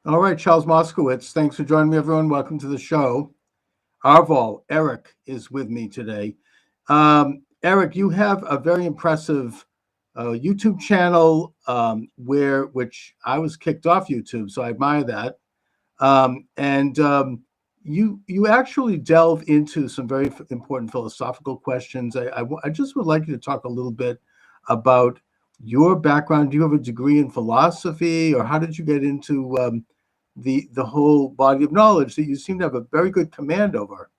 All right, Charles Moskowitz. Thanks for joining me, everyone. Welcome to the show. Aarvoll, Eric, is with me today. Eric, you have a very impressive YouTube channel which I was kicked off YouTube, so I admire that. And you actually delve into some very important philosophical questions. I just would like you to talk a little bit about your background. Do you have a degree in philosophy, or how did you get into the whole body of knowledge that you seem to have a very good command over?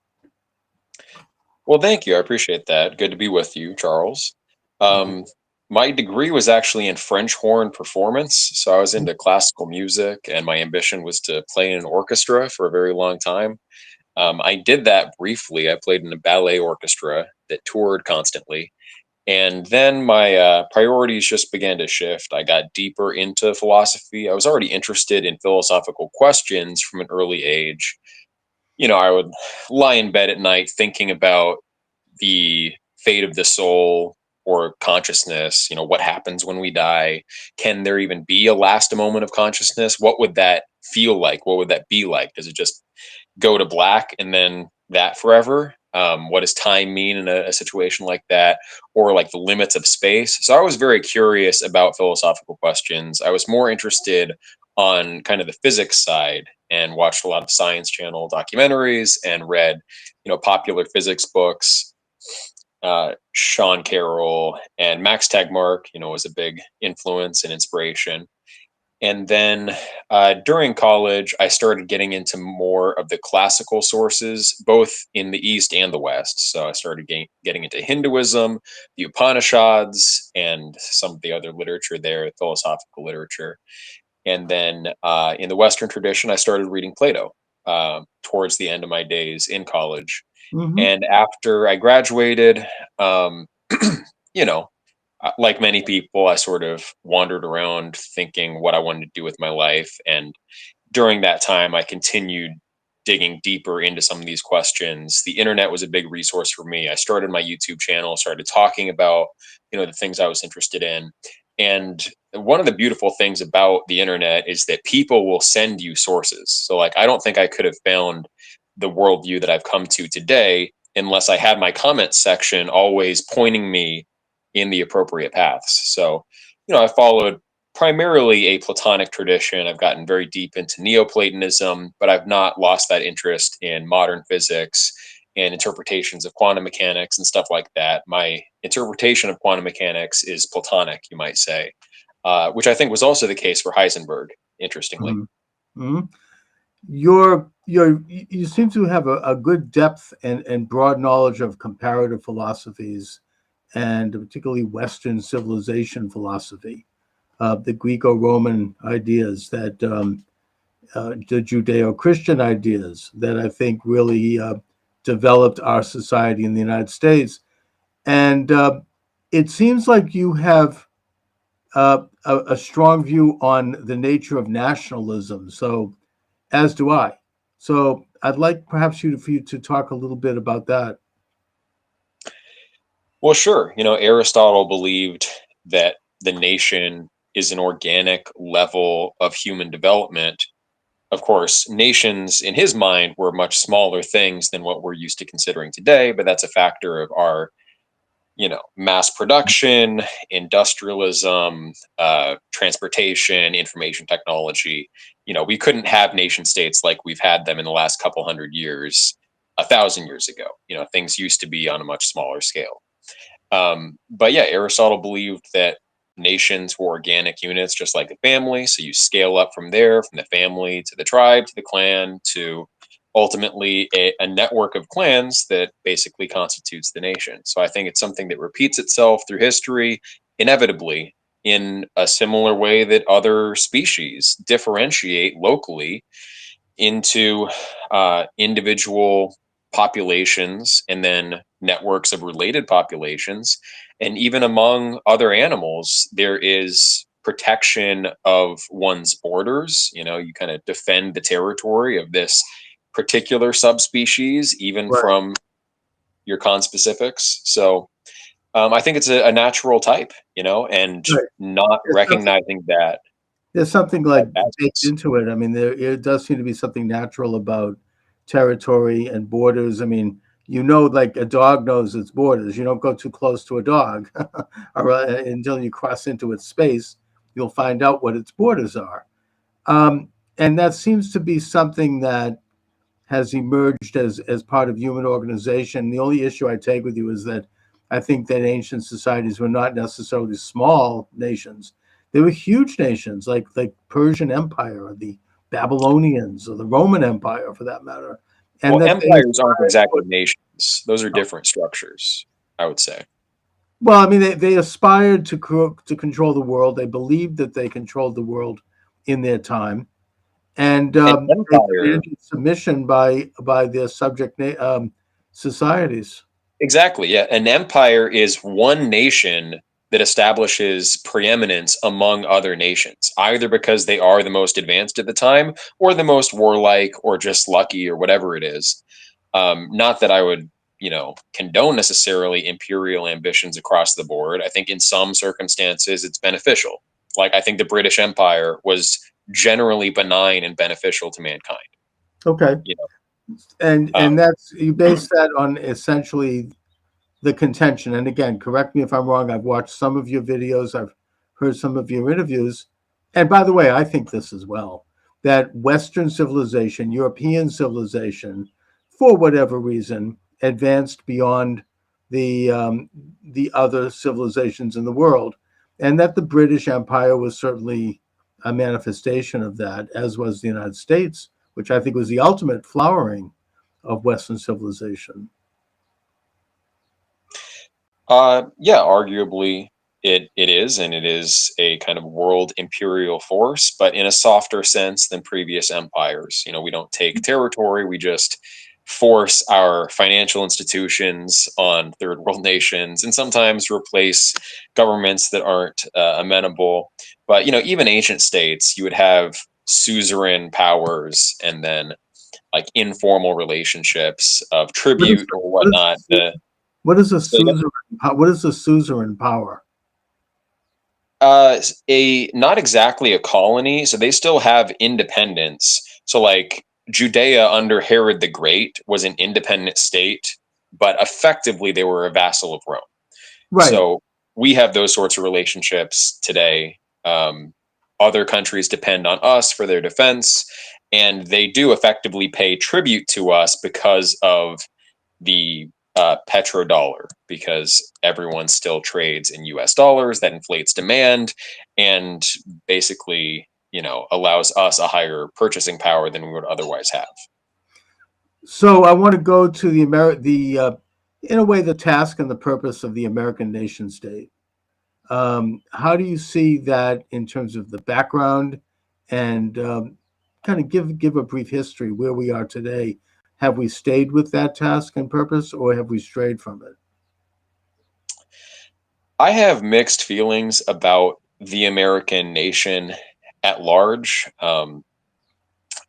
Well, thank you. I appreciate that. Good to be with you, Charles. Thank you. Um, my degree was actually in French horn performance. So I was into classical music, and my ambition was to play in an orchestra for a very long time. I did that briefly. I played in a ballet orchestra that toured constantly. And then my priorities just began to shift. I got deeper into philosophy. I was already interested in philosophical questions from an early age. I would lie in bed at night thinking about the fate of the soul or consciousness. What happens when we die? Can there even be a last moment of consciousness? What would that feel like? What would that be like? Does it just go to black and then that forever? What does time mean in a situation like that, or like the limits of space? So I was very curious about philosophical questions. I was more interested on kind of the physics side and watched a lot of Science Channel documentaries and read, popular physics books. Sean Carroll and Max Tegmark, was a big influence and inspiration. And then during college, I started getting into more of the classical sources, both in the East and the West. So I started getting into Hinduism, the Upanishads, and some of the other literature there, philosophical literature. And then in the Western tradition, I started reading Plato towards the end of my days in college. Hmm. And after I graduated, um, you know, like many people, I sort of wandered around thinking what I wanted to do with my life. And during that time, I continued digging deeper into some of these questions. The internet was a big resource for me. I started my YouTube channel, started talking about, the things I was interested in. And one of the beautiful things about the internet is that people will send you sources. So, like, I don't think I could have found the worldview that I've come to today unless I had my comment section always pointing me in the appropriate paths. So, I followed primarily a Platonic tradition. I've gotten very deep into Neoplatonism, but I've not lost that interest in modern physics and interpretations of quantum mechanics and stuff like that. My interpretation of quantum mechanics is Platonic, you might say, which I think was also the case for Heisenberg, interestingly. Hmm. You seem to have a good depth and broad knowledge of comparative philosophies, and particularly Western civilization philosophy, the Greco-Roman ideas, the Judeo-Christian ideas that I think really developed our society in the United States. And it seems like you have a strong view on the nature of nationalism. So, as do I. So, I'd like perhaps for you to talk a little bit about that. Well, sure. Aristotle believed that the nation is an organic level of human development. Of course, nations in his mind were much smaller things than what we're used to considering today, but that's a factor of our, mass production, industrialism, transportation, information technology. We couldn't have nation states like we've had them in the last couple hundred years, 1,000 years ago. Things used to be on a much smaller scale. But yeah, Aristotle believed that nations were organic units, just like a family. So you scale up from there, from the family to the tribe to the clan to ultimately a network of clans that basically constitutes the nation. So I think it's something that repeats itself through history, inevitably, in a similar way that other species differentiate locally into individual populations and then networks of related populations. And even among other animals, there is protection of one's borders. You kind of defend the territory of this particular subspecies, even Right. from your conspecifics. So I think it's a natural type, and Right. not It's recognizing that. There's something like baked That's into it. I mean, there it does seem to be something natural about territory and borders. I mean, like a dog knows its borders. You don't go too close to a dog, or until you cross into its space, you'll find out what its borders are. Um, and that seems to be something that has emerged as part of human organization. The only issue I take with you is that I think that ancient societies were not necessarily small nations. They were huge nations, like Persian Empire or the Babylonians or the Roman Empire, for that matter, and well, that they empires aren't exactly nations. Those are different structures, I would say. well, I mean, they aspired to control the world. They believed that they controlled the world in their time, and An they empire, demanded submission by their societies. exactly, yeah. An empire is one nation that establishes preeminence among other nations, either because they are the most advanced at the time, or the most warlike, or just lucky, or whatever it is. Not that I would, condone necessarily imperial ambitions across the board. I think in some circumstances it's beneficial. Like I think the British Empire was generally benign and beneficial to mankind. Okay. You And know, that's you base that on essentially the contention. And again, correct me if I'm wrong. I've watched some of your videos. I've heard some of your interviews. And by the way, I think this as well, that Western civilization, European civilization, for whatever reason, advanced beyond the other civilizations in the world, and that the British Empire was certainly a manifestation of that, as was the United States, which I think was the ultimate flowering of Western civilization. Yeah, arguably it is, and it is a kind of world imperial force, but in a softer sense than previous empires. We don't take territory; we just force our financial institutions on third world nations, and sometimes replace governments that aren't amenable. But even ancient states, you would have suzerain powers, and then like informal relationships of What is tribute or what is whatnot. The what is a so again, suzerain? What is a suzerain power? a not exactly a colony, so they still have independence. So like Judea under Herod the Great was an independent state, but effectively they were a vassal of Rome. Right. So we have those sorts of relationships today. Um, Other countries depend on us for their defense, and they do effectively pay tribute to us because of the petrodollar, because everyone still trades in US dollars. That inflates demand and basically, allows us a higher purchasing power than we would otherwise have. So I want to go to in a way, the task and the purpose of the American nation state. How do you see that in terms of the background and kind of give a brief history where we are today? Have we stayed with that task and purpose, or have we strayed from it? I have mixed feelings about the American nation at large.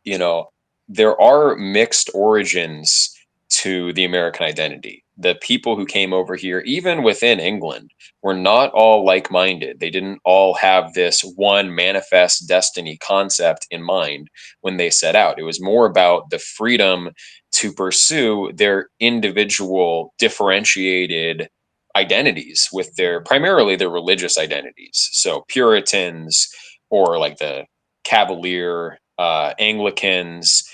You know, there are mixed origins to the American identity. The people who came over here, even within England, were not all like minded. They didn't all have this one manifest destiny concept in mind when they set out. It was more about the freedom to pursue their individual differentiated identities with primarily their religious identities. So Puritans, or like the Cavalier Anglicans,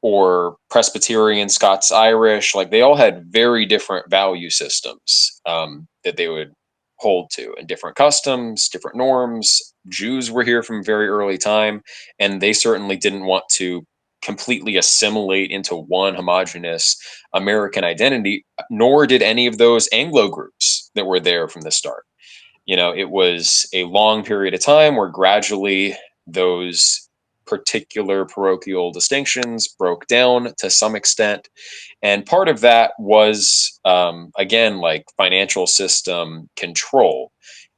or Presbyterian, Scots Irish, like they all had very different value systems that they would hold to, and different customs, different norms. Jews were here from a very early time, and they certainly didn't want to completely assimilate into one homogenous American identity, nor did any of those Anglo groups that were there from the start. It was a long period of time where gradually those particular parochial distinctions broke down to some extent. And part of that was, again, like financial system control,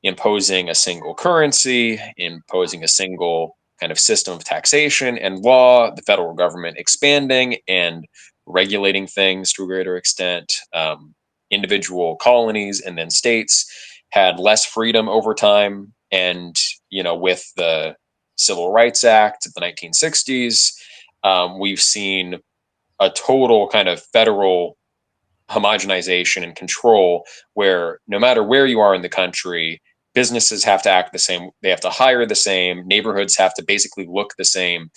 imposing a single currency, imposing a single kind of system of taxation and law, the federal government expanding and regulating things to a greater extent. Individual colonies and then states had less freedom over time. And, with the Civil Rights Act of the 1960s. We've seen a total kind of federal homogenization and control where no matter where you are in the country, businesses have to act the same, they have to hire the same, neighborhoods have to basically look the same.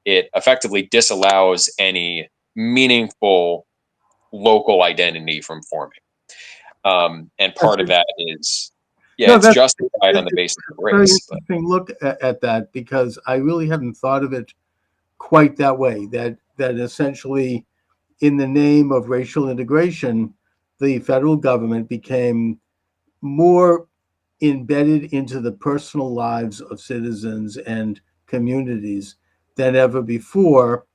It effectively disallows any meaningful local identity from forming. And part of that is, yeah, No, it's that's justified on the it's basis of a very race. But interesting look at that, because I really hadn't thought of it quite that way. That essentially, in the name of racial integration, the federal government became more embedded into the personal lives of citizens and communities than ever before.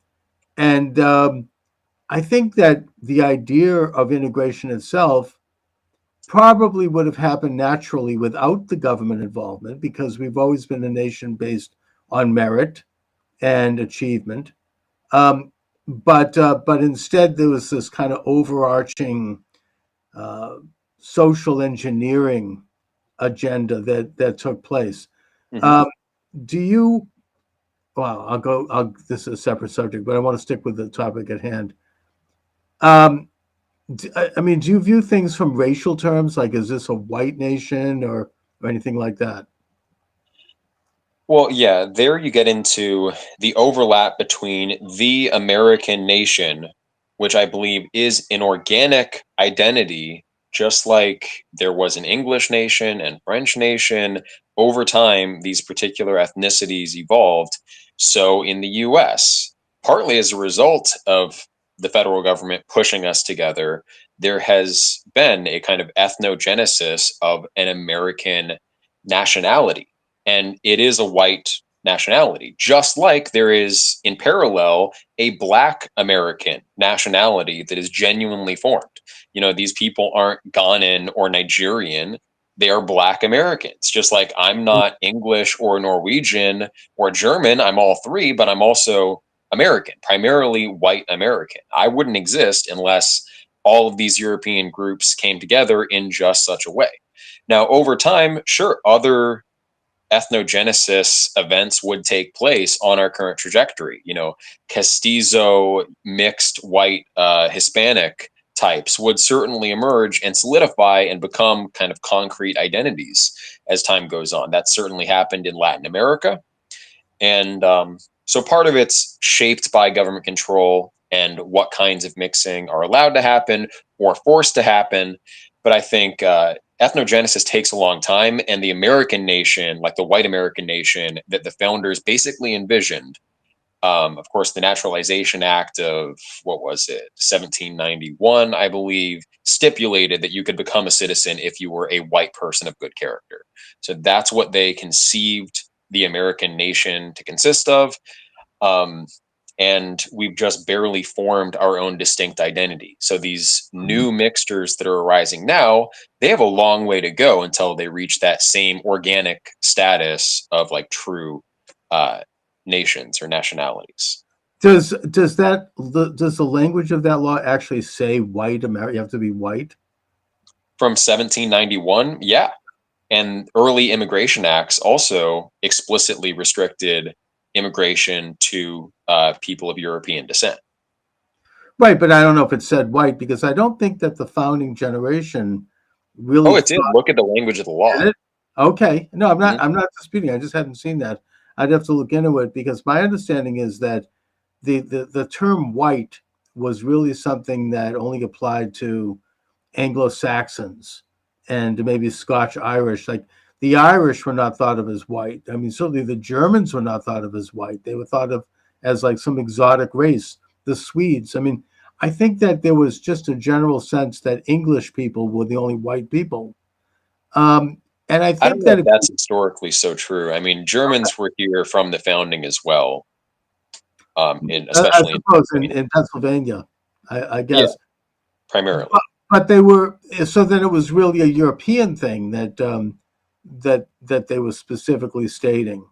And I think that the idea of integration itself probably would have happened naturally without the government involvement, because we've always been a nation based on merit and achievement. But instead, there was this kind of overarching uh, social engineering agenda that took place. mhm. Um, do you? Well, I'll go. This is a separate subject, but I want to stick with the topic at hand. Um, I mean, do you view things from racial terms? Like, is this a white nation or anything like that? Well, yeah, there you get into the overlap between the American nation, which I believe is an organic identity, just like there was an English nation and French nation. Over time, these particular ethnicities evolved. So in the US, partly as a result of the federal government pushing us together, there has been a kind of ethnogenesis of an American nationality, and it is a white nationality, just like there is in parallel a black American nationality that is genuinely formed. You know, these people aren't Ghanaian or Nigerian. They are black Americans, just like I'm not English or Norwegian or German. I'm all three, but I'm also American, primarily white American. I wouldn't exist unless all of these European groups came together in just such a way. Now, over time, sure, other ethnogenesis events would take place on our current trajectory. You know, castizo, mixed white, Hispanic types would certainly emerge and solidify and become kind of concrete identities as time goes on. That certainly happened in Latin America. And so part of it's shaped by government control and what kinds of mixing are allowed to happen or forced to happen. But I think ethnogenesis takes a long time, and the American nation, like the white American nation that the founders basically envisioned, of course, the Naturalization Act of what was it, 1791, I believe, stipulated that you could become a citizen if you were a white person of good character. So that's what they conceived the American nation to consist of. Um, and we've just barely formed our own distinct identity. So these Mhm. new mixtures that are arising now, they have a long way to go until they reach that same organic status of like true uh, nations or nationalities. Does the language of that law actually say white America? You have to be white. From 1791, yeah. And early immigration acts also explicitly restricted immigration to people of European descent. Right, but I don't know if it said white, because I don't think that the founding generation Oh, really it did. thought Look at the language of the law. it. Okay, no, Mhm. I'm not disputing. I just hadn't seen that. I'd have to look into it, because my understanding is that the term white was really something that only applied to Anglo-Saxons and maybe Scotch Irish. Like, the Irish were not thought of as white. I mean, certainly the Germans were not thought of as white. They were thought of as like some exotic race. The Swedes. I mean, I think that there was just a general sense that English people were the only white people. Um, and I I don't think know that if that's historically so true. I mean, Germans were here from the founding as well, in I especially in suppose Pennsylvania. in Pennsylvania, I Yeah, guess. But, primarily. but they were, so then it was really a European thing that they were specifically stating.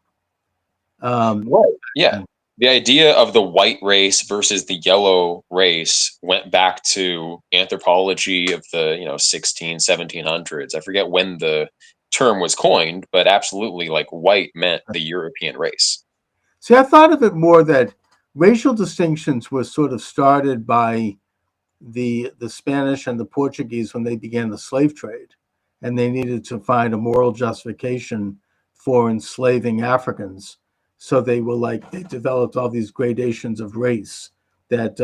Um, Right. Yeah. The idea of the white race versus the yellow race went back to anthropology of the, 16, 1700s. I forget when the term was coined, but absolutely, like, white meant the European race. See, I thought of it more that racial distinctions were sort of started by the Spanish and the Portuguese when they began the slave trade, and they needed to find a moral justification for enslaving Africans. So they developed all these gradations of race that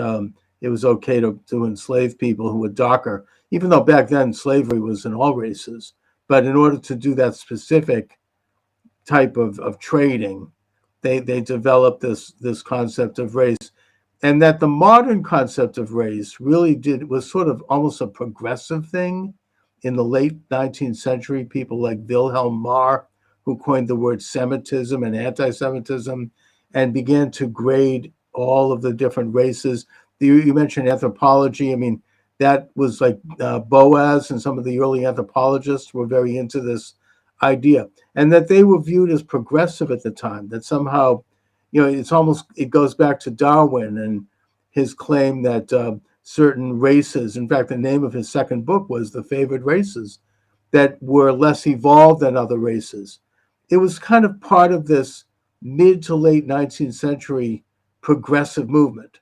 it was okay to enslave people who were darker, even though back then slavery was in all races. But in order to do that specific type of trading, they developed this concept of race, and that the modern concept of race really did was sort of almost a progressive thing in the late 19th century. People like Wilhelm Marr, who coined the word Semitism and anti-Semitism, and began to grade all of the different races. You mentioned anthropology. I mean, that was like Boas and some of the early anthropologists were very into this idea, and that they were viewed as progressive at the time. That somehow, it goes back to Darwin and his claim that certain races, in fact, the name of his second book was The Favored Races, that were less evolved than other races. It was kind of part of this mid to late 19th century progressive movement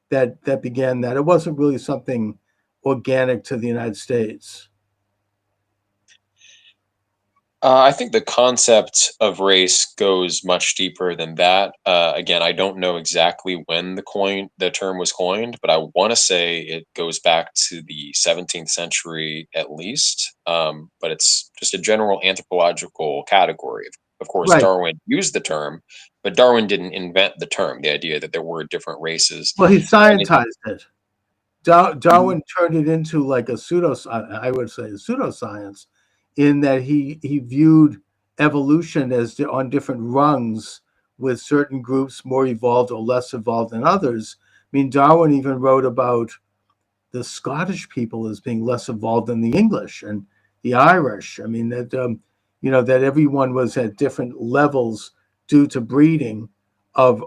that began that. It wasn't really something organic to the United States. I think the concept of race goes much deeper than that. Again, I don't know exactly when the term was coined, but I want to say it goes back to the 17th century at least. But it's just a general anthropological category. Of course, Right. Darwin used the term, but Darwin didn't invent the term. The idea that there were different races. Well, he And it, scientized it. Darwin turned it into like a I would say a pseudoscience, in that he viewed evolution as on different rungs, with certain groups more evolved or less evolved than others. I mean, Darwin even wrote about the Scottish people as being less evolved than the English and the Irish. I mean that that everyone was at different levels due to breeding of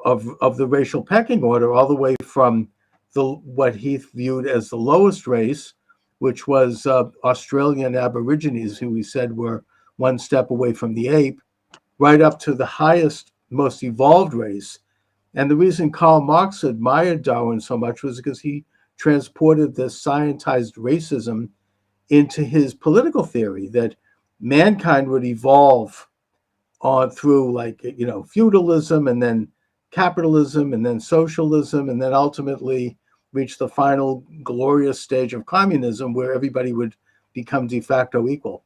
the racial pecking order, all the way from the what he viewed as the lowest race, which was Australian Aborigines, who he said were one step away from the ape, right up to the highest, most evolved race. And the reason Karl Marx admired Darwin so much was because he transported this scientized racism into his political theory, that mankind would evolve on through, like, feudalism, and then capitalism, and then socialism, and then ultimately reach the final glorious stage of communism, where everybody would become de facto equal.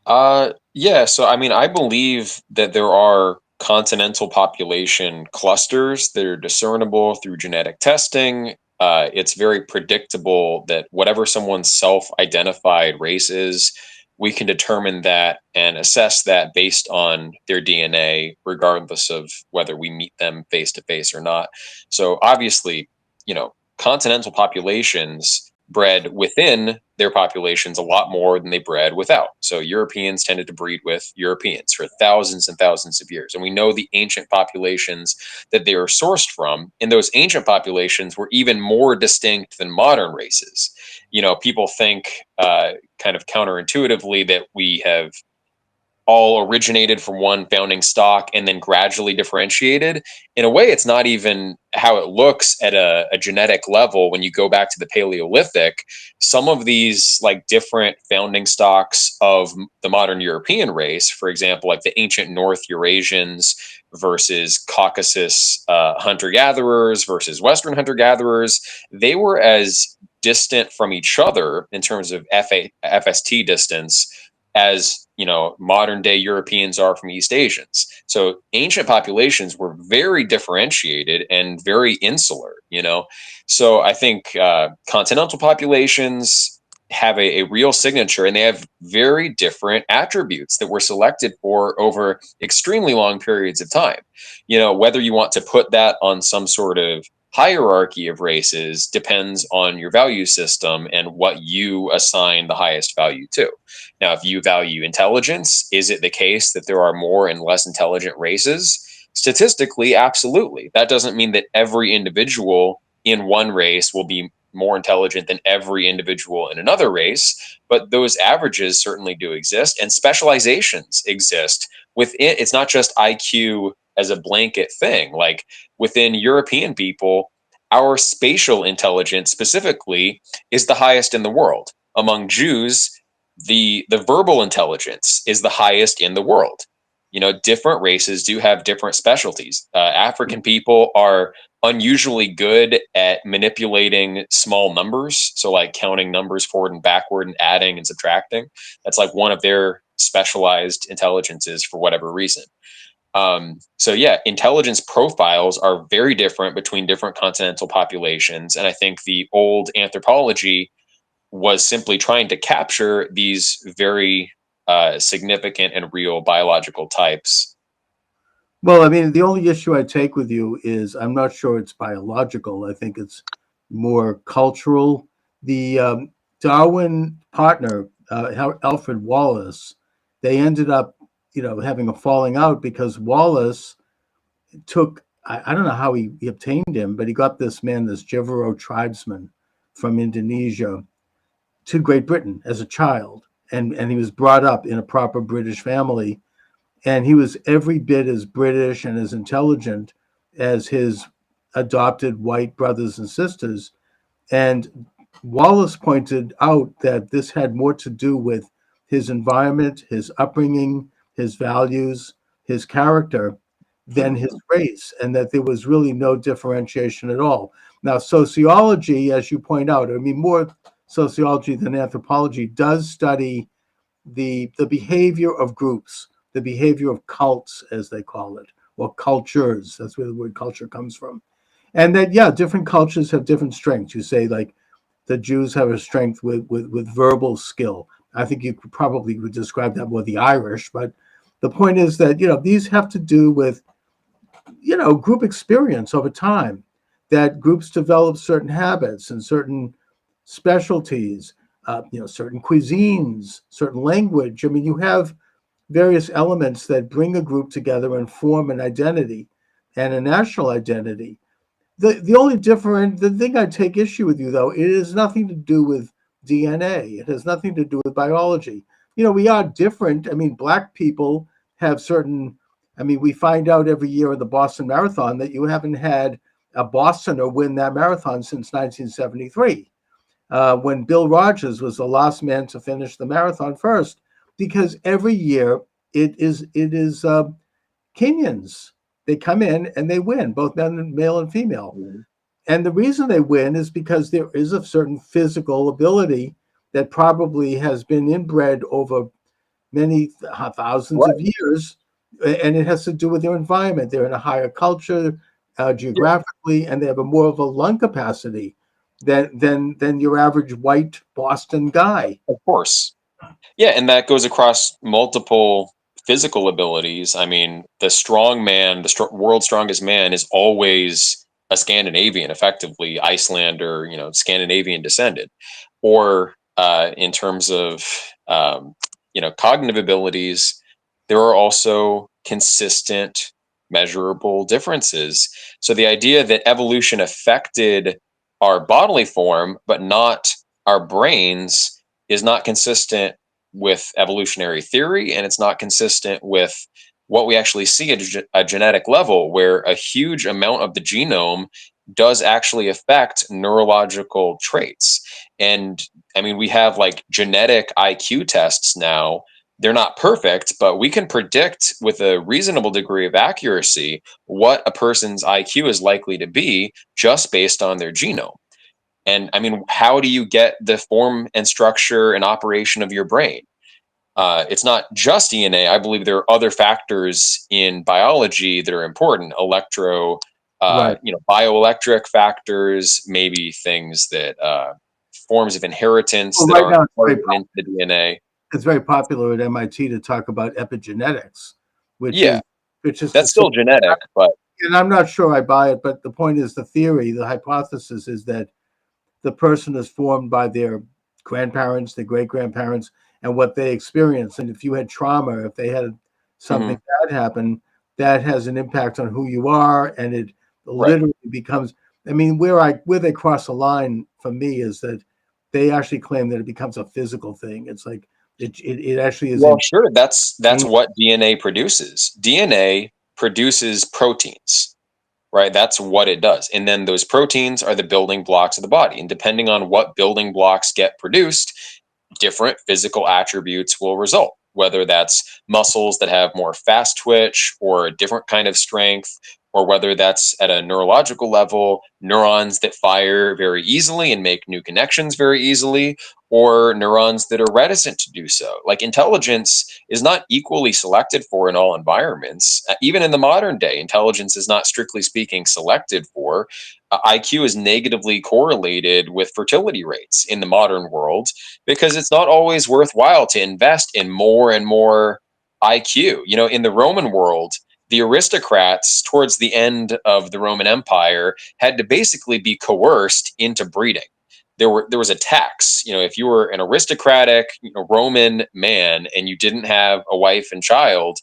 Yeah, so I mean, I believe that there are continental population clusters that are discernible through genetic testing. It's very predictable that whatever someone's self-identified race is, we can determine that and assess that based on their DNA, regardless of whether we meet them face to face or not. So obviously, continental populations bred within their populations a lot more than they bred without. So Europeans tended to breed with Europeans for thousands and thousands of years. And we know the ancient populations that they were sourced from, and those ancient populations were even more distinct than modern races. People think kind of counterintuitively that we have all originated from one founding stock and then gradually differentiated. In a way, it's not even how it looks at a genetic level. When you go back to the Paleolithic, some of these like different founding stocks of the modern European race, for example, like the ancient North Eurasians versus Caucasus hunter-gatherers versus Western hunter-gatherers, they were as distant from each other in terms of FST distance as modern day Europeans are from East Asians. So ancient populations were very differentiated and very insular. So I think continental populations have a real signature, and they have very different attributes that were selected for over extremely long periods of time. Whether you want to put that on some sort of hierarchy of races depends on your value system and what you assign the highest value to. Now, if you value intelligence, is it the case that there are more and less intelligent races? Statistically, absolutely. That doesn't mean that every individual in one race will be more intelligent than every individual in another race, but those averages certainly do exist, and specializations exist within. It's not just IQ as a blanket thing. Like within European people, our spatial intelligence specifically is the highest in the world. Among Jews, the verbal intelligence is the highest in the world. You know, different races do have different specialties. African people are unusually good at manipulating small numbers, so like counting numbers forward and backward and adding and subtracting. That's like one of their specialized intelligences for whatever reason. So yeah, intelligence profiles are very different between different continental populations, and I think the old anthropology was simply trying to capture these very significant and real biological types. Well, I mean, the only issue I take with you is I'm not sure it's biological. I think it's more cultural. The Darwin partner, Alfred Wallace, they ended up, having a falling out because Wallace took, I don't know how he obtained him, but he got this man, this Jivaro tribesman from Indonesia, to Great Britain as a child. And he was brought up in a proper British family. And he was every bit as British and as intelligent as his adopted white brothers and sisters. And Wallace pointed out that this had more to do with his environment, his upbringing, his values, his character than his race, and that there was really no differentiation at all. Now, sociology, as you point out, I mean, more sociology than anthropology, does study the behavior of groups, the behavior of cults, as they call it, or cultures. That's where the word culture comes from. And that, yeah, different cultures have different strengths. You say, like, the Jews have a strength with verbal skill. I think you probably would describe that more the Irish, but the point is that, these have to do with, group experience over time, that groups develop certain habits and certain specialties, certain cuisines, certain language. I mean, you have various elements that bring a group together and form an identity and a national identity. The thing I take issue with you, though, it has nothing to do with DNA. It has nothing to do with biology. We are different. I mean, Black people have certain, I mean, we find out every year in the Boston Marathon that you haven't had a Bostoner win that marathon since 1973, when Bill Rogers was the last man to finish the marathon first, because every year it is Kenyans. They come in and they win, both male and female. Mm-hmm. And the reason they win is because there is a certain physical ability that probably has been inbred over many thousands of years, and it has to do with their environment. They're in a higher culture geographically, and they have more of a lung capacity than your average white Boston guy. Of course. Yeah, and that goes across multiple physical abilities. I mean, the strong man, the world's strongest man, is always a Scandinavian, effectively Icelander, Scandinavian descended. Or in terms of cognitive abilities, there are also consistent, measurable differences. So the idea that evolution affected our bodily form, but not our brains, is not consistent with evolutionary theory, and it's not consistent with what we actually see at a genetic level, where a huge amount of the genome does actually affect neurological traits. And I mean, we have like genetic IQ tests now. They're not perfect, but we can predict with a reasonable degree of accuracy what a person's IQ is likely to be just based on their genome. And I mean, how do you get the form and structure and operation of your brain? It's not just DNA. I believe there are other factors in biology that are important. Right. Bioelectric factors, maybe things that forms of inheritance that right aren't part into the DNA. It's very popular at MIT to talk about epigenetics, which is that's still genetic, but and I'm not sure I buy it. But the point is, the theory, the hypothesis is that the person is formed by their grandparents, their great grandparents, and what they experience. And if you had trauma, if they had something bad happen, that has an impact on who you are, and it literally becomes. I mean, where they cross a line for me is that they actually claim that it becomes a physical thing. It's like it actually is. Well, sure. That's what DNA produces. DNA produces proteins, right? That's what it does. And then those proteins are the building blocks of the body. And depending on what building blocks get produced, different physical attributes will result, whether that's muscles that have more fast twitch or a different kind of strength, or whether that's at a neurological level, neurons that fire very easily and make new connections very easily, or neurons that are reticent to do so. Like intelligence is not equally selected for in all environments. Even in the modern day, intelligence is not strictly speaking selected for. IQ is negatively correlated with fertility rates in the modern world because it's not always worthwhile to invest in more and more IQ. You know, in the Roman world, the aristocrats towards the end of the Roman Empire had to basically be coerced into breeding. There was a tax. You know, if you were an aristocratic, Roman man and you didn't have a wife and child,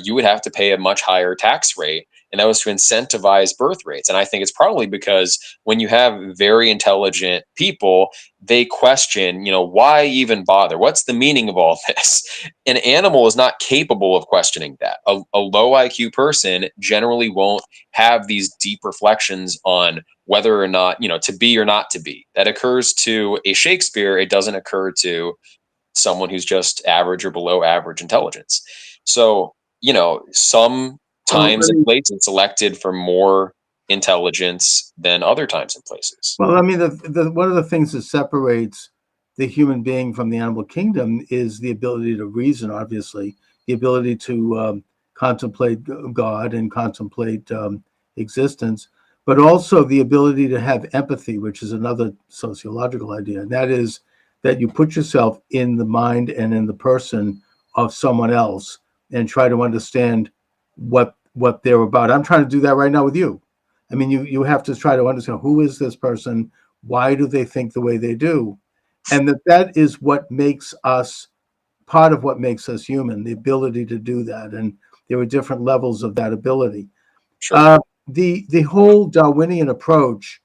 you would have to pay a much higher tax rate, and that was to incentivize birth rates. And I think it's probably because when you have very intelligent people, they question, why even bother? What's the meaning of all this? An animal is not capable of questioning that. A low IQ person generally won't have these deep reflections on whether or not, to be or not to be. That occurs to a Shakespeare. It doesn't occur to someone who's just average or below average intelligence. So, some times and places selected for more intelligence than other times and places. Well, I mean, one of the things that separates the human being from the animal kingdom is the ability to reason, obviously, the ability to contemplate God and contemplate existence, but also the ability to have empathy, which is another sociological idea. And that is that you put yourself in the mind and in the person of someone else and try to understand what they're about. I'm trying to do that right now with you. I mean, you have to try to understand, who is this person? Why do they think the way they do? And that is what makes us, part of what makes us human, the ability to do that. And there are different levels of that ability. Sure. The whole Darwinian approach,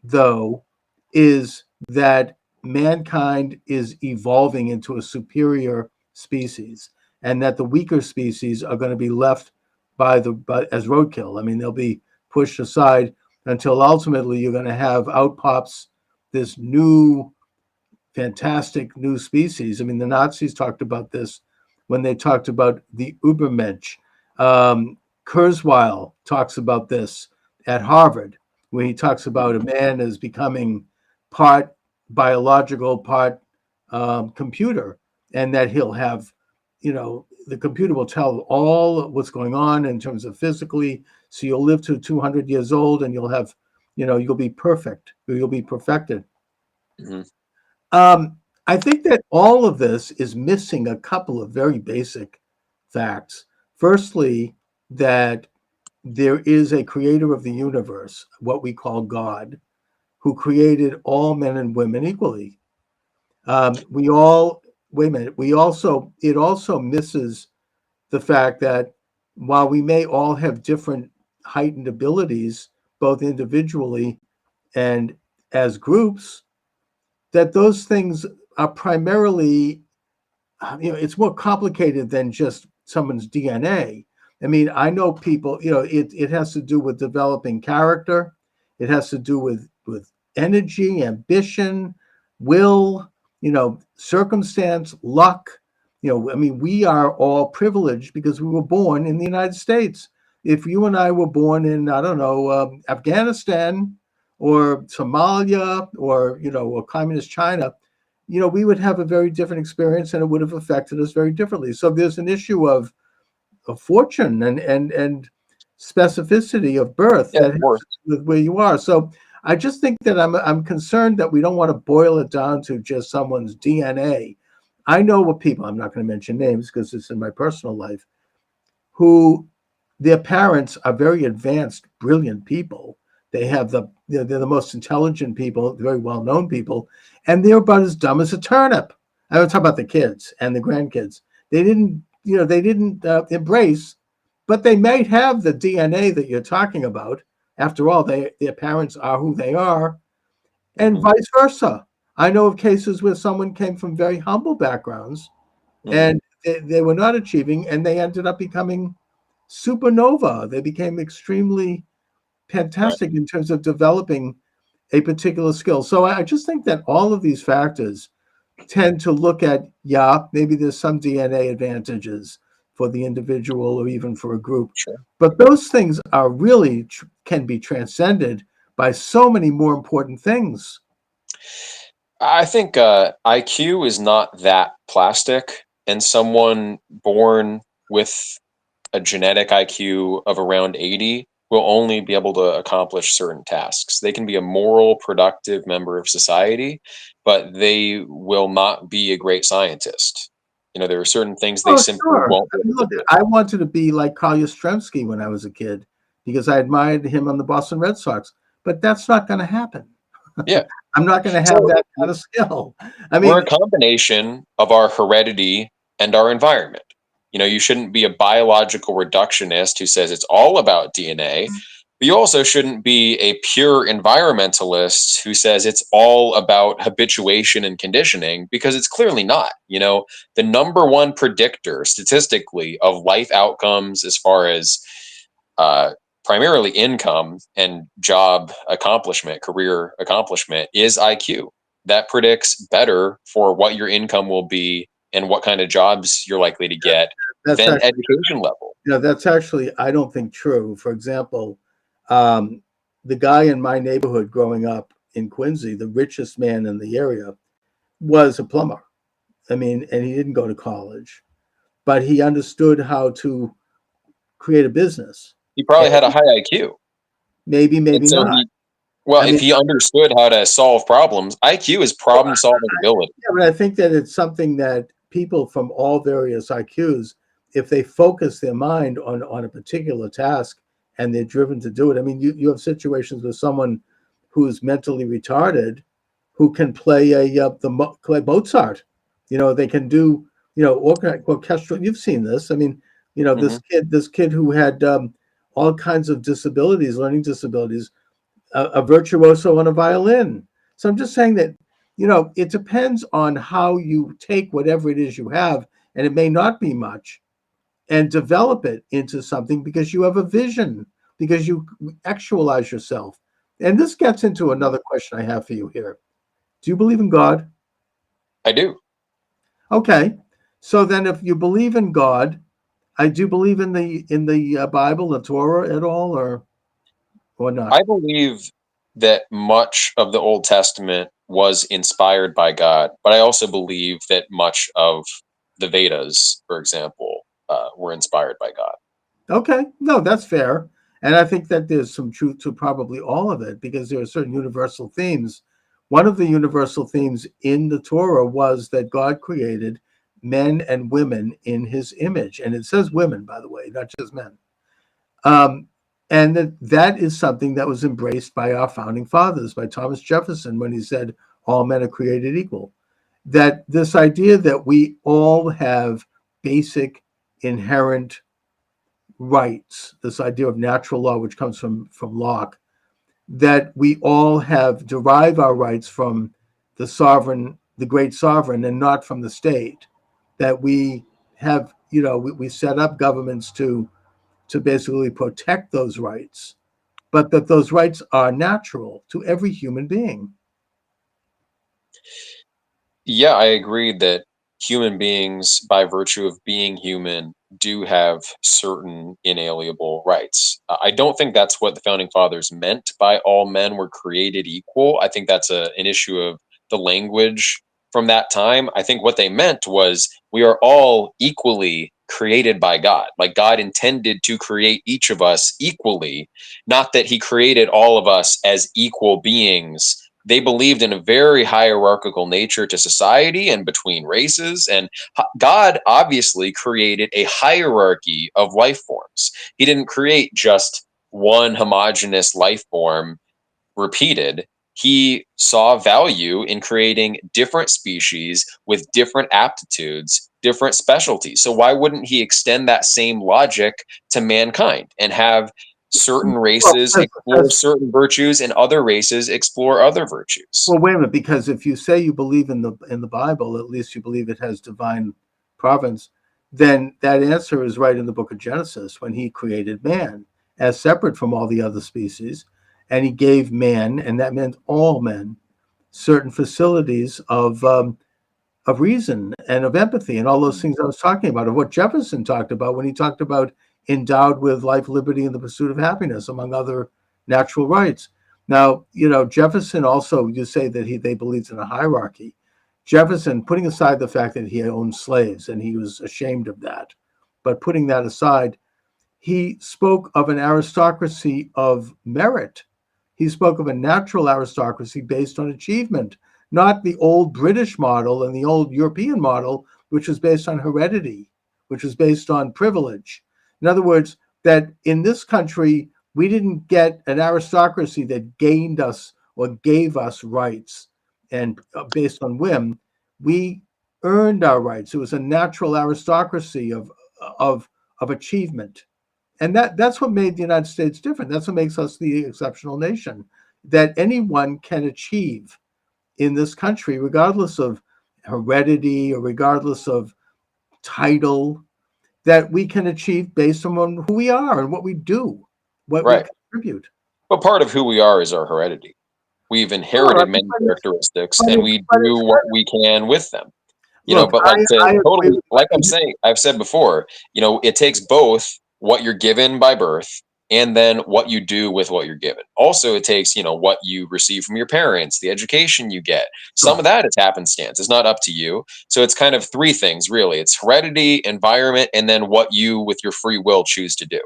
though, is that mankind is evolving into a superior species, and that the weaker species are going to be left as roadkill. I mean, they'll be pushed aside until ultimately you're going to have outpops this new, fantastic new species. I mean, the Nazis talked about this when they talked about the Übermensch. Kurzweil talks about this at Harvard, where he talks about a man as becoming part biological, part computer, and that he'll have, the computer will tell all what's going on in terms of physically. So you'll live to 200 years old and you'll have, you'll be perfect, you'll be perfected. Mm-hmm. I think that all of this is missing a couple of very basic facts. Firstly, that there is a creator of the universe, what we call God, who created all men and women equally. It also misses the fact that while we may all have different heightened abilities, both individually and as groups, that those things are primarily, it's more complicated than just someone's DNA. I mean, I know people, it has to do with developing character. It has to do with energy, ambition, will, circumstance, luck. I mean, we are all privileged because we were born in the United States. If you and I were born in, I don't know, Afghanistan or Somalia or, or communist China, we would have a very different experience and it would have affected us very differently. So there's an issue of fortune and specificity of birth that has to do with where you are. So I just think that I'm concerned that we don't want to boil it down to just someone's DNA. I know what people, I'm not going to mention names because it's in my personal life, who their parents are very advanced, brilliant people. They have they're the most intelligent people, very well-known people, and they're about as dumb as a turnip. I don't talk about the kids and the grandkids. They didn't embrace, but they might have the DNA that you're talking about. After all, their parents are who they are. and Hmm. vice versa. I know of cases where someone came from very humble backgrounds Hmm. and they were not achieving, and they ended up becoming supernova. They became extremely Right. fantastic in terms of developing a particular skill. So I just think that all of these factors tend to look at, yeah, maybe there's some DNA advantages for the individual or even for a group, Sure. but those things are really can be transcended by so many more important things. I think IQ is not that plastic, and someone born with a genetic IQ of around 80 will only be able to accomplish certain tasks. They can be a moral, productive member of society, but they will not be a great scientist. There are certain things they Oh, simply sure. won't I be mean, able to look, do. I wanted to be like Carl Yastrzemski when I was a kid because I admired him on the Boston Red Sox, but that's not going to happen. Yeah. I'm not going to have So that kind of skill. I we're a mean, combination of our heredity and our environment. You shouldn't be a biological reductionist who says it's all about DNA, but you also shouldn't be a pure environmentalist who says it's all about habituation and conditioning, because it's clearly not. The number one predictor statistically of life outcomes, as far as uh, primarily income and job accomplishment, career accomplishment, is IQ. That predicts better for what your income will be and what kind of jobs you're likely to get that's than actually, education level. that's actually, I don't think true. For example, um, the guy in my neighborhood growing up in Quincy, the richest man in the area, was a plumber. I mean, and he didn't go to college, but he understood how to create a business. He probably had a And high IQ. maybe, And maybe so not. well, I if mean, he understood how to solve problems, IQ is problem solving ability. yeah, but I think that it's something that people from all various IQs, if they focus their mind on a particular task and they're driven to do it. I mean, you have situations with someone who's mentally retarded who can play play Mozart. They can do orchestral. You've seen this. I mean, Hmm. this kid who had all kinds of disabilities, learning disabilities, a virtuoso on a violin. So I'm just saying that, it depends on how you take whatever it is you have, and it may not be much, and develop it into something because you have a vision, because you actualize yourself. And this gets into another question I have for you here. Do you believe in God? I do. Okay. So then if you believe in God, I do believe in the Bible, the Torah at all, or not? I believe that much of the Old Testament was inspired by God, but I also believe that much of the Vedas, for example, were inspired by God. Okay, no, that's fair. And I think that there's some truth to probably all of it because there are certain universal themes. One of the universal themes in the Torah was that God created men and women in his image. And it says women, by the way, not just men. Um, and that is something that was embraced by our founding fathers, by Thomas Jefferson, when he said, all men are created equal. That this idea that we all have basic inherent rights, this idea of natural law, which comes from Locke, that we all have derive our rights from the sovereign, the great sovereign, and not from the state. That we have, we set up governments to basically protect those rights, but that those rights are natural to every human being. Yeah, I agree that human beings, by virtue of being human, do have certain inalienable rights. I don't think that's what the founding fathers meant by all men were created equal. I think that's an issue of the language from that time. I think what they meant was we are all equally created by God. Like God intended to create each of us equally, not that he created all of us as equal beings. They believed in a very hierarchical nature to society and between races. And God obviously created a hierarchy of life forms. He didn't create just one homogenous life form repeated. He saw value in creating different species with different aptitudes, different specialties. So why wouldn't he extend that same logic to mankind and have certain Well, races explore certain virtues and other races explore other virtues. well, wait a minute, because if you say you believe in the Bible, at least you believe it has divine providence, then that answer is right in the book of Genesis when he created man as separate from all the other species, and he gave man, and that meant all men, certain facilities of reason and of empathy and all those things I was talking about, of what Jefferson talked about when he talked about endowed with life, liberty, and the pursuit of happiness, among other natural rights. Now, Jefferson also, you say that they believed in a hierarchy. Jefferson, putting aside the fact that he owned slaves and he was ashamed of that, but putting that aside, he spoke of an aristocracy of merit. He spoke of a natural aristocracy based on achievement, not the old British model and the old European model, which was based on heredity, which was based on privilege. In other words, that in this country, we didn't get an aristocracy that gained us or gave us rights and based on whim. We earned our rights. It was a natural aristocracy of, of achievement. And that's what made the United States different. That's what makes us the exceptional nation, that anyone can achieve in this country, regardless of heredity or regardless of title, that we can achieve based on who we are and what we do, what we Right. contribute. But part of who we are is our heredity. We've Sure, inherited many characteristics but and it's, we but do it's what we can with them. look, But like to I agree totally, with like you. I've said before, it takes both what you're given by birth and then what you do with what you're given. Also, it takes, what you receive from your parents, the education you get. Some Sure. of that is happenstance. It's not up to you. So it's kind of three things, really. It's heredity, environment, and then what you, with your free will, choose to do.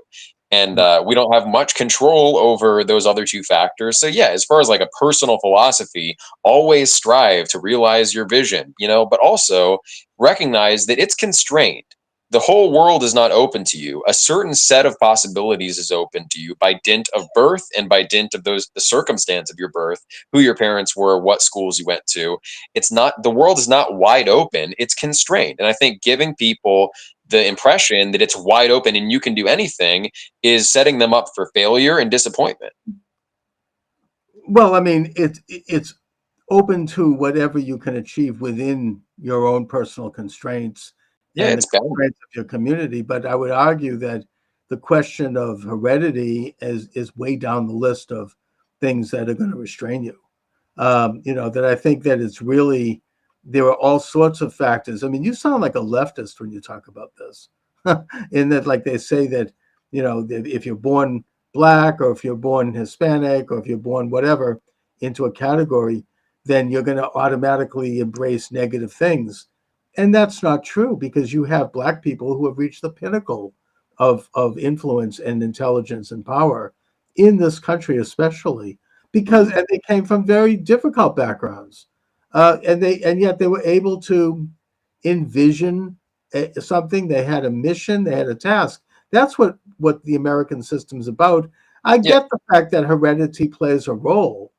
And we don't have much control over those other two factors. So yeah, as far as like a personal philosophy, always strive to realize your vision, but also recognize that it's constrained. The whole world is not open to you. A certain set of possibilities is open to you by dint of birth and by dint of the circumstance of your birth, who your parents were, what schools you went to. It's not, the world is not wide open, it's constrained. And I think giving people the impression that it's wide open and you can do anything is setting them up for failure and disappointment. Well, I mean, it's open to whatever you can achieve within your own personal constraints Yeah, and the it's boundary. constraints of your community. But I would argue that the question of heredity is way down the list of things that are going to restrain you. That I think that it's really, there are all sorts of factors. I mean, you sound like a leftist when you talk about this, in that, like they say that, if you're born black or if you're born Hispanic or if you're born whatever into a category, then you're going to automatically embrace negative things. And that's not true, because you have black people who have reached the pinnacle of influence and intelligence and power in this country, especially because and they came from very difficult backgrounds, and yet they were able to envision something. They had a mission, they had a task. That's what the American system is about. I Yeah, get the fact that heredity plays a role,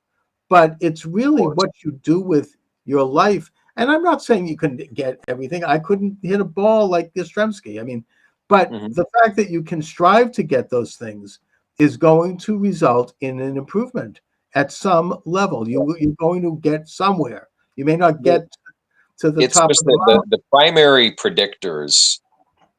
but it's of really course. what you do with your life. And I'm not saying you can get everything. I couldn't hit a ball like Yastrzemski. I mean, but Hmm. the fact that you can strive to get those things is going to result in an improvement at some level. You're going to get somewhere. You may not get to the It's top just of the that mountain. the primary predictors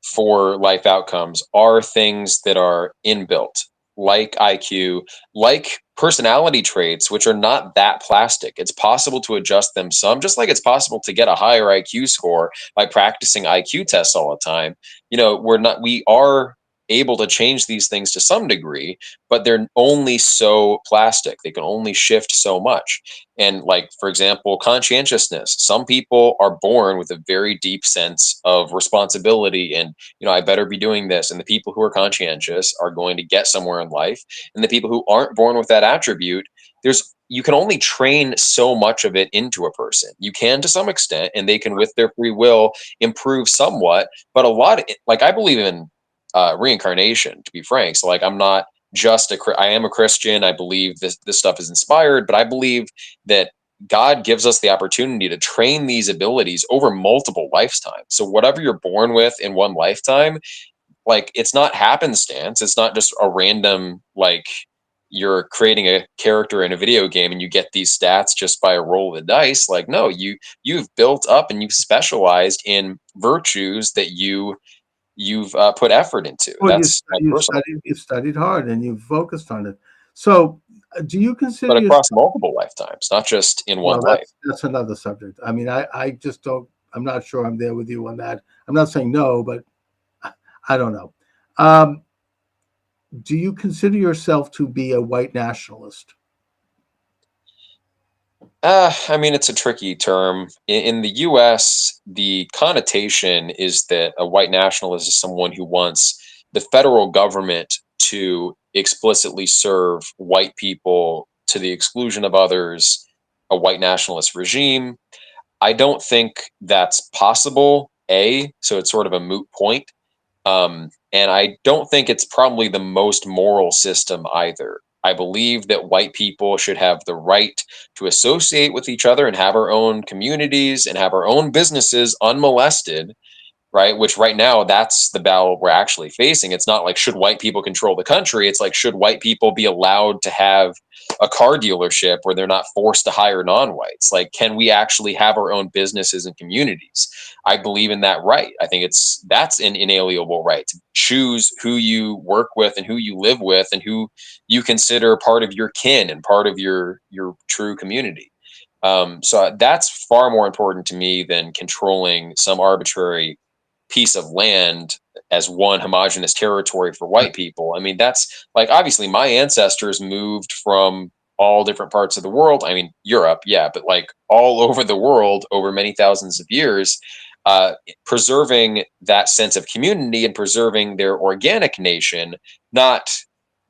for life outcomes are things that are inbuilt, like IQ, like personality traits, which are not that plastic. It's possible to adjust them some, just like it's possible to get a higher IQ score by practicing IQ tests all the time. We are able to change these things to some degree, but they're only so plastic. They can only shift so much. And like, for example, conscientiousness. Some people are born with a very deep sense of responsibility and, I better be doing this. And the people who are conscientious are going to get somewhere in life. And the people who aren't born with that attribute, you can only train so much of it into a person. You can to some extent, and they can, with their free will, improve somewhat. But a lot of like, I believe in reincarnation, to be frank. So like, I'm not just I am a Christian. I believe this stuff is inspired, but I believe that God gives us the opportunity to train these abilities over multiple lifetimes. So whatever you're born with in one lifetime, like, it's not happenstance. It's not just a random, like, you're creating a character in a video game and you get these stats just by a roll of the dice. Like, no, you've built up and you've specialized in virtues that you've put effort into. Well, That's my personal, you've studied hard and you've focused on it. So, do you consider but yourself? across multiple lifetimes, not just in one Well, life. that's another subject. I mean, I just don't. I'm not sure I'm there with you on that. I'm not saying no, but I don't know. Um, do you consider yourself to be a white nationalist? I mean, it's a tricky term. In the US, the connotation is that a white nationalist is someone who wants the federal government to explicitly serve white people to the exclusion of others, a white nationalist regime. I don't think that's possible, A, so it's sort of a moot point. And I don't think it's probably the most moral system either. I believe that white people should have the right to associate with each other and have our own communities and have our own businesses unmolested, right? Which right now, that's the battle we're actually facing. It's not like, should white people control the country? It's like, should white people be allowed to have a car dealership where they're not forced to hire non-whites? Like, can we actually have our own businesses and communities? I believe in that right. I think that's an inalienable right to choose who you work with and who you live with and who you consider part of your kin and part of your true community. So that's far more important to me than controlling some arbitrary piece of land as one homogenous territory for white people. I mean, that's like, obviously my ancestors moved from all different parts of the world. I mean, Europe, yeah, but like all over the world over many thousands of years, preserving that sense of community and preserving their organic nation, not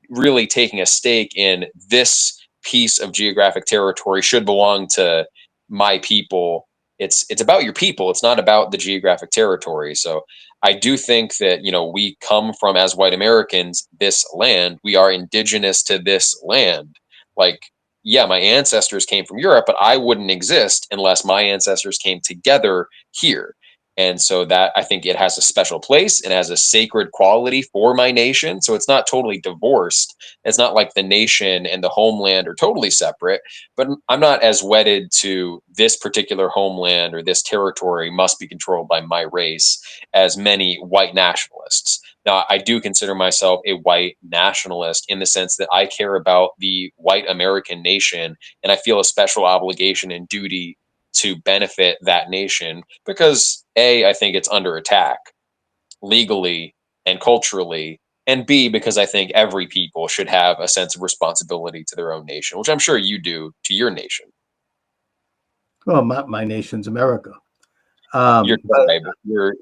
really taking a stake in this piece of geographic territory should belong to my people. It's about your people. It's not about the geographic territory. So I do think that, we come from, as white Americans, this land. We are indigenous to this land. Like, yeah, my ancestors came from Europe, but I wouldn't exist unless my ancestors came together here. And so that, I think, it has a special place. It has a sacred quality for my nation. So it's not totally divorced. It's not like the nation and the homeland are totally separate, but I'm not as wedded to this particular homeland or this territory must be controlled by my race as many white nationalists. Now, I do consider myself a white nationalist in the sense that I care about the white American nation and I feel a special obligation and duty to benefit that nation because A, I think it's under attack legally and culturally, and B, because I think every people should have a sense of responsibility to their own nation, which I'm sure you do to your nation, Well, my nation's America. your But tribe,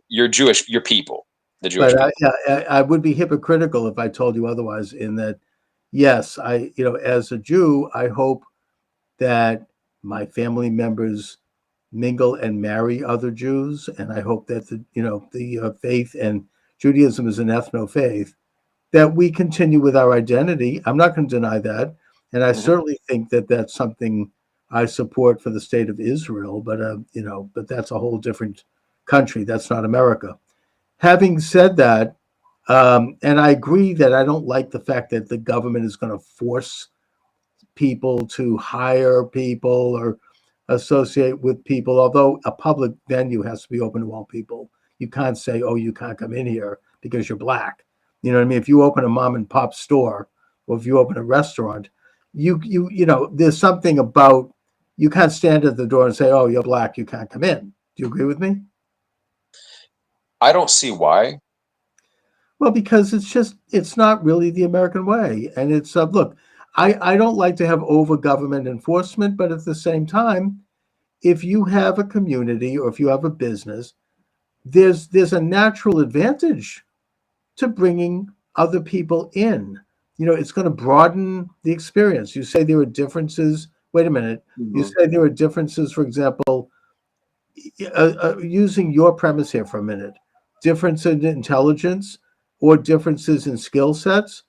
your Jewish, your people, the Jewish but people. I would be hypocritical if I told you otherwise. In that, yes, as a Jew, I hope that my family members mingle and marry other Jews, and I hope that the faith and Judaism is an ethno faith that we continue with our identity. I'm not going to deny that, and I Mhm. certainly think that that's something I support for the state of Israel. But but that's a whole different country. That's not America. Having said that, and I agree that I don't like the fact that the government is going to force people to hire people or associate with people, although a public venue has to be open to all people. You can't say, oh, you can't come in here because you're black. You know what I mean? If you open a mom and pop store or if you open a restaurant, there's something about you can't stand at the door and say, oh, you're black, you can't come in. Do you agree with me? I don't see why. Well, because it's not really the American way. And it's, look, I don't like to have over government enforcement, but at the same time, if you have a community or if you have a business, there's a natural advantage to bringing other people in. It's going to broaden the experience. You say there are differences. Wait a minute. You Mhm. say there are differences, for example, using your premise here for a minute, difference in intelligence or differences in skill sets.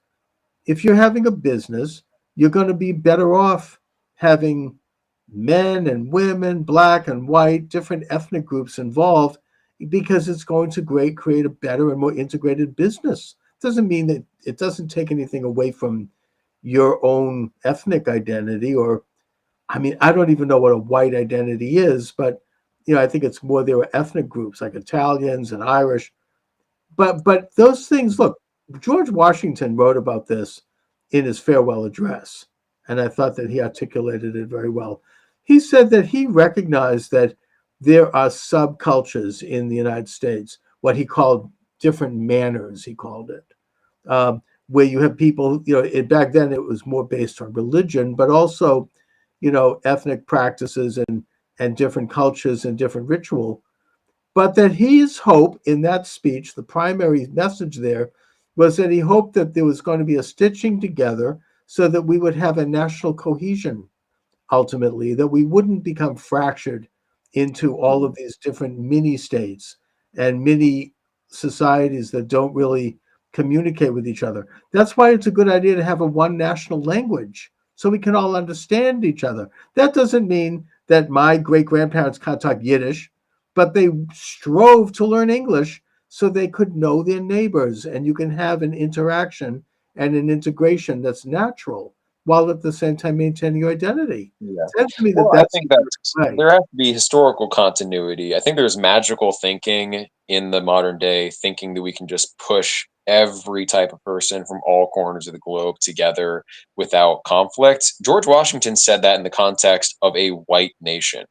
If you're having a business, you're going to be better off having men and women, black and white, different ethnic groups involved because it's going to create a better and more integrated business. Doesn't mean that it doesn't take anything away from your own ethnic identity, or I mean, I don't even know what a white identity is, but I think it's more there are ethnic groups like Italians and Irish. But those things, look, George Washington wrote about this in his farewell address, and I thought that he articulated it very well. He said that he recognized that there are subcultures in the United States, what he called different manners, he called it, where you have people, back then it was more based on religion, but also, ethnic practices and different cultures and different ritual. But that his hope in that speech, the primary message there, was that he hoped that there was going to be a stitching together so that we would have a national cohesion ultimately, that we wouldn't become fractured into all of these different mini states and mini societies that don't really communicate with each other. That's why it's a good idea to have a one national language so we can all understand each other. That doesn't mean that my great grandparents can't talk Yiddish, but they strove to learn English so they could know their neighbors, and you can have an interaction and an integration that's natural while at the same time maintaining your identity. Yeah. It seems to me that Well, I that's think that right. there has to be historical continuity. I think there's magical thinking in the modern day, thinking that we can just push every type of person from all corners of the globe together without conflict. George Washington said that in the context of a white nation.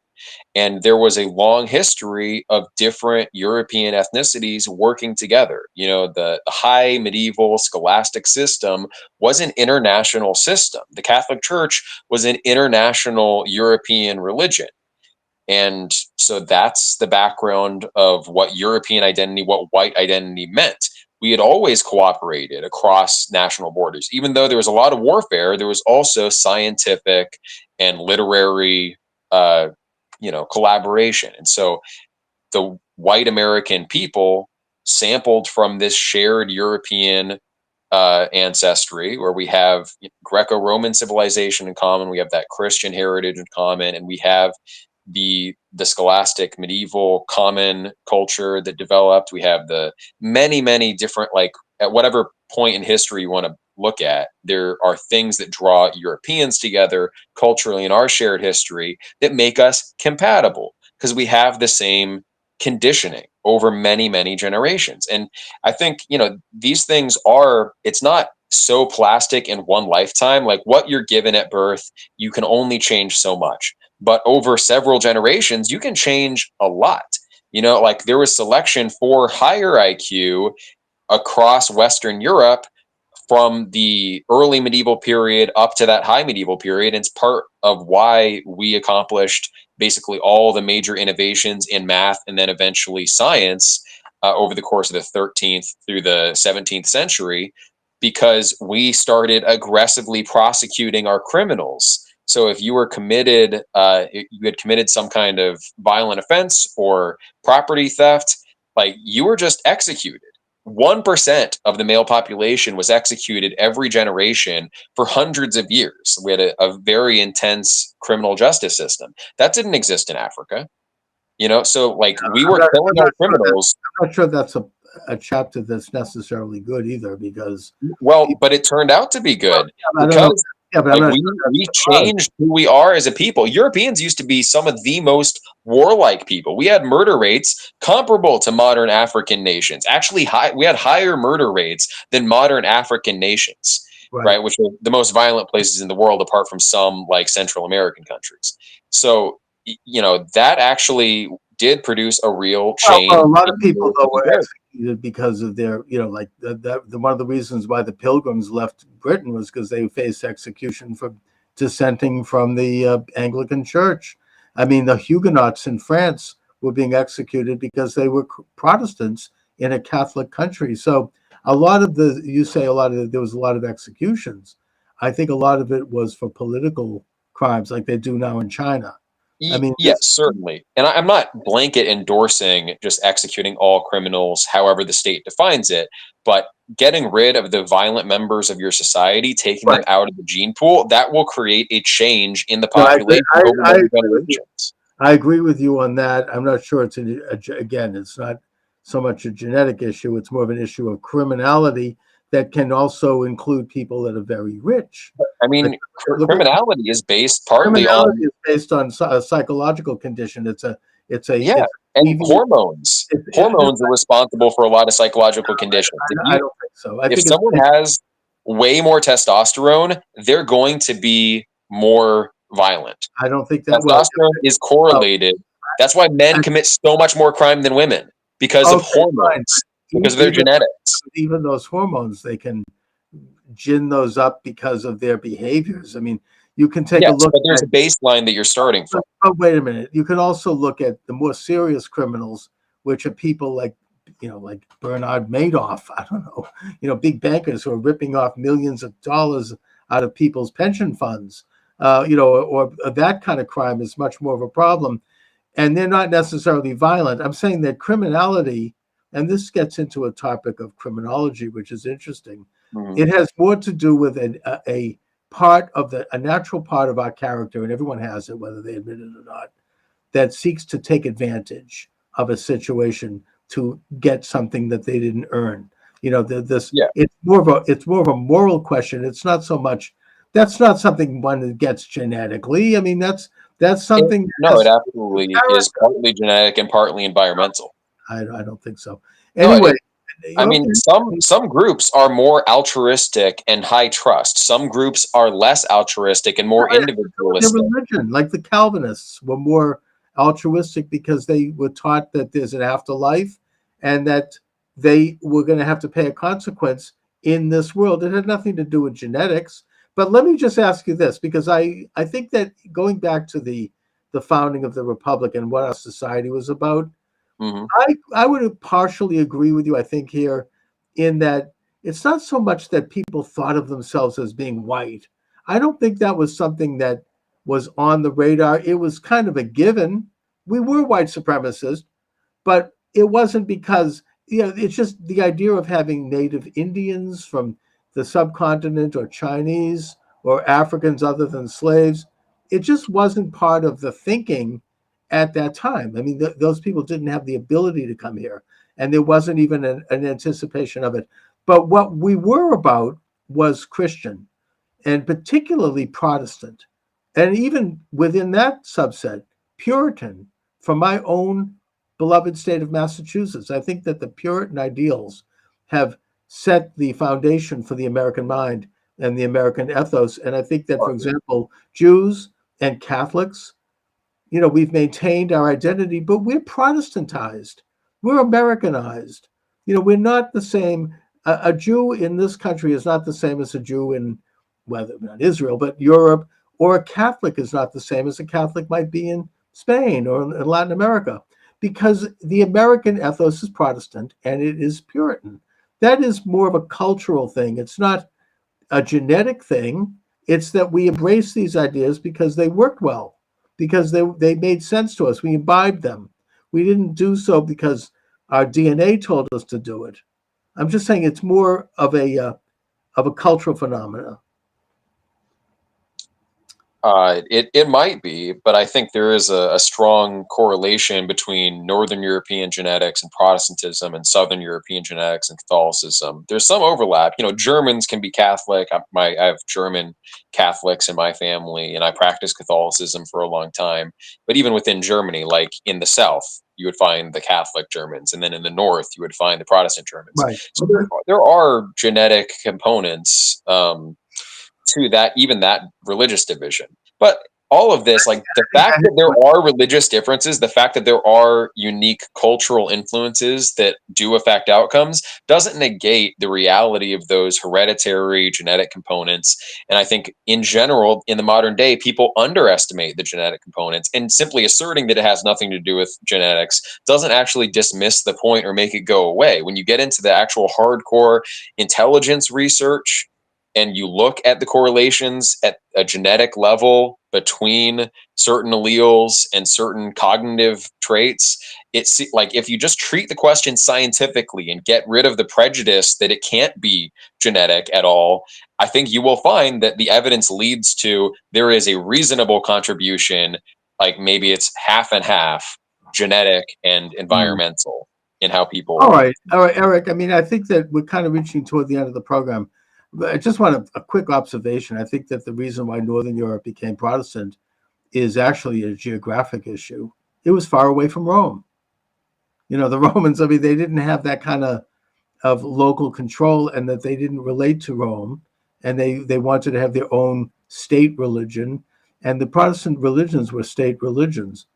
And there was a long history of different European ethnicities working together. The high medieval scholastic system was an international system. The Catholic Church was an international European religion. And so that's the background of what European identity, what white identity meant. We had always cooperated across national borders. Even though there was a lot of warfare, there was also scientific and literary collaboration. And so the white American people sampled from this shared European ancestry, where we have Greco-Roman civilization in common, we have that Christian heritage in common, and we have the scholastic medieval common culture that developed. We have the many different, like, at whatever point in history you want to look at, there are things that draw Europeans together culturally in our shared history that make us compatible because we have the same conditioning over many generations. And I think, these things it's not so plastic in one lifetime. Like, what you're given at birth, you can only change so much. But over several generations, you can change a lot. Like, there was selection for higher IQ across Western Europe from the early medieval period up to that high medieval period. It's part of why we accomplished basically all the major innovations in math and then eventually science over the course of the 13th through the 17th century, because we started aggressively prosecuting our criminals. So if you were committed, you had committed some kind of violent offense or property theft, like, you were just executed. 1% of the male population was executed every generation for hundreds of years. We had a very intense criminal justice system. That didn't exist in Africa. So, like, we were killing our criminals. I'm not sure that's a chapter that's necessarily good either, because But it turned out to be good I don't know. because, Yeah, but I'm like, not we sure that's changed who we are as a people. Europeans used to be some of the most warlike people. We had murder rates comparable to modern African nations. Actually, we had higher murder rates than modern African nations, right. right? Which are the most violent places in the world, apart from some like Central American countries. So, that actually did produce a real change. Well, a lot of in people though were European. executed because of their, like one of the reasons why the Pilgrims left Britain was because they faced execution for dissenting from the Anglican Church. I mean, the Huguenots in France were being executed because they were Protestants in a Catholic country. So there was a lot of executions. I think a lot of it was for political crimes, like they do now in China. I mean, Yes, certainly. And I'm not blanket endorsing just executing all criminals, however the state defines it, but getting rid of the violent members of your society, taking them out of the gene pool, that will create a change in the no, I agree. population over I many agree with you. generations. I agree with you on that. I'm not sure again, it's not so much a genetic issue. It's more of an issue of criminality that can also include people that are very rich. I Like, mean, look at criminality is based partly criminality on, is based on a psychological condition. yeah, It's and deviant. hormones. It, it, Hormones are responsible for a lot of psychological conditions. I don't think so. I If think someone has way more testosterone, they're going to be more violent. I don't think that. Well, Testosterone is well, correlated. That's why men I, commit so much more crime than women because of okay, fine. hormones, because of their Even genetics. even those hormones, they can gin those up because of their behaviors. I mean, you can take a Yes, look but there's at. a baseline that you're starting from. But wait a minute. You can also look at the more serious criminals, which are people like, like Bernard Madoff. I don't know, big bankers who are ripping off millions of dollars out of people's pension funds. Or that kind of crime is much more of a problem, and they're not necessarily violent. I'm saying that criminality, and this gets into a topic of criminology, which is interesting. Mhm. It has more to do with a part of a natural part of our character, and everyone has it, whether they admit it or not, that seeks to take advantage of a situation to get something that they didn't earn. This Yeah, it's more of a moral question. It's not so much that's not something one gets genetically. I mean, that's something that no, it has absolutely is character. partly genetic and partly environmental. I don't think so. No, Anyway, I mean, okay. some groups are more altruistic and high trust. Some groups are less altruistic and more Their individualistic. religion, like the Calvinists, were more altruistic because they were taught that there's an afterlife and that they were going to have to pay a consequence in this world. It had nothing to do with genetics. But let me just ask you this, because I think that going back to the founding of the Republic and what our society was about, Hmm. I would partially agree with you, I think, here, in that it's not so much that people thought of themselves as being white. I don't think that was something that was on the radar. It was kind of a given. We were white supremacists, but it wasn't because, it's just the idea of having native Indians from the subcontinent or Chinese or Africans other than slaves. It just wasn't part of the thinking at that time. I mean, those people didn't have the ability to come here, and there wasn't even an anticipation of it. But what we were about was Christian, and particularly Protestant, and even within that subset, Puritan, from my own beloved state of Massachusetts. I think that the Puritan ideals have set the foundation for the American mind and the American ethos. And I think that, for example, Jews and Catholics, we've maintained our identity, but we're Protestantized. We're Americanized. We're not the same. A Jew in this country is not the same as a Jew in, whether not Israel, but Europe, or a Catholic is not the same as a Catholic might be in Spain or in Latin America, because the American ethos is Protestant and it is Puritan. That is more of a cultural thing. It's not a genetic thing. It's that we embrace these ideas because they worked well, because they made sense to us. We imbibed them. We didn't do so because our DNA told us to do it. I'm just saying it's more of a cultural phenomena. It might be, but I think there is a strong correlation between Northern European genetics and Protestantism and Southern European genetics and Catholicism. There's some overlap. Germans can be Catholic. I have German Catholics in my family, and I practiced Catholicism for a long time. But even within Germany, like in the South, you would find the Catholic Germans, and then in the North, you would find the Protestant Germans. Right. So there are genetic components. To that, even that religious division. But all of this, like the fact that there are religious differences, the fact that there are unique cultural influences that do affect outcomes, doesn't negate the reality of those hereditary genetic components. And I think in general, in the modern day, people underestimate the genetic components, and simply asserting that it has nothing to do with genetics doesn't actually dismiss the point or make it go away. When you get into the actual hardcore intelligence research, and you look at the correlations at a genetic level between certain alleles and certain cognitive traits, it's like if you just treat the question scientifically and get rid of the prejudice that it can't be genetic at all, I think you will find that the evidence leads to there is a reasonable contribution like maybe it's half and half genetic and Mm. environmental in how All people. right, all right, Eric. I mean, I think that we're kind of reaching toward the end of the program. But I just want a quick observation. I think that the reason why Northern Europe became Protestant is actually a geographic issue. It was far away from Rome. You know, the Romans, I mean, they didn't have that kind of local control, and that they didn't relate to Rome, and they wanted to have their own state religion, and the Protestant religions were state religions.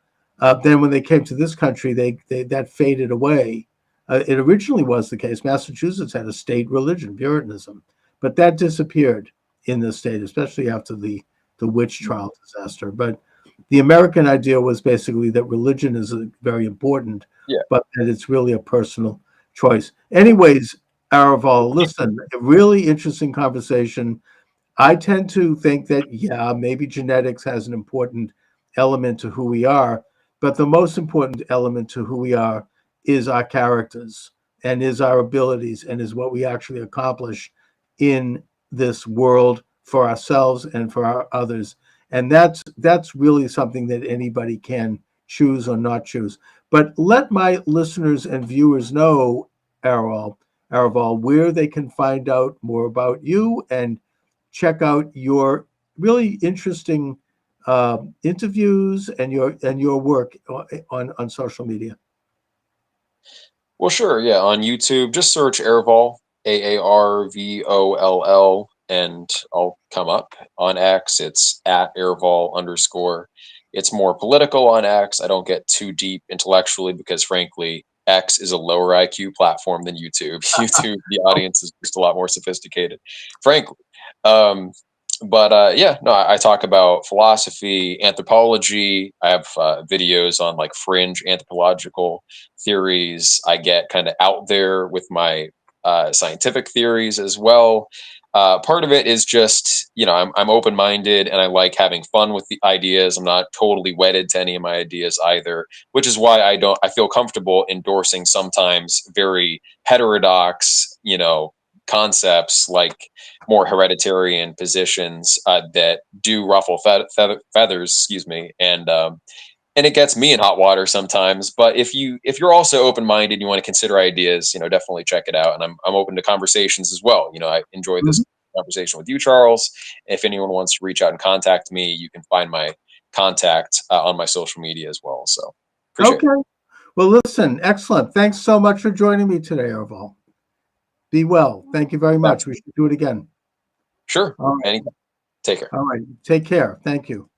Then when they came to this country, they that faded away. It originally was the case. Massachusetts had a state religion, Puritanism, but that disappeared in the state, especially after the witch trial disaster. But the American idea was basically that religion is very important, Yeah. but that it's really a personal choice. Anyways, Aarvoll, listen, a really interesting conversation. I tend to think that, yeah, maybe genetics has an important element to who we are, but the most important element to who we are is our characters and is our abilities and is what we actually accomplish in this world for ourselves and for our others. And that's really something that anybody can choose or not choose. But let my listeners and viewers know, Aarvoll, where they can find out more about you and check out your really interesting interviews and your work on social media. Well, sure. Yeah. On YouTube, just search Aarvoll, Aarvoll, and I'll come up. On X, it's at Aarvoll_. It's more political on X. I don't get too deep intellectually because, frankly, X is a lower IQ platform than YouTube. YouTube, the audience is just a lot more sophisticated, frankly. Um, but yeah, no, I talk about philosophy, anthropology. I have videos on like fringe anthropological theories. I get kind of out there with my scientific theories as well. Part of it is just, I'm open minded and I like having fun with the ideas. I'm not totally wedded to any of my ideas either, which is why I feel comfortable endorsing sometimes very heterodox, concepts like more hereditarian positions that do ruffle feathers, excuse me, and it gets me in hot water sometimes. But if you're also open minded, you want to consider ideas, definitely check it out. And I'm open to conversations as well. I enjoy this Mhm. conversation with you, Charles. If anyone wants to reach out and contact me, you can find my contact on my social media as well. So appreciate it. Okay. Well, listen, excellent. Thanks so much for joining me today, Aarvoll. Be well. Thank you very much. We Absolutely. should do it again. Sure. All right. Anytime. Take care. All right. Take care. Thank you.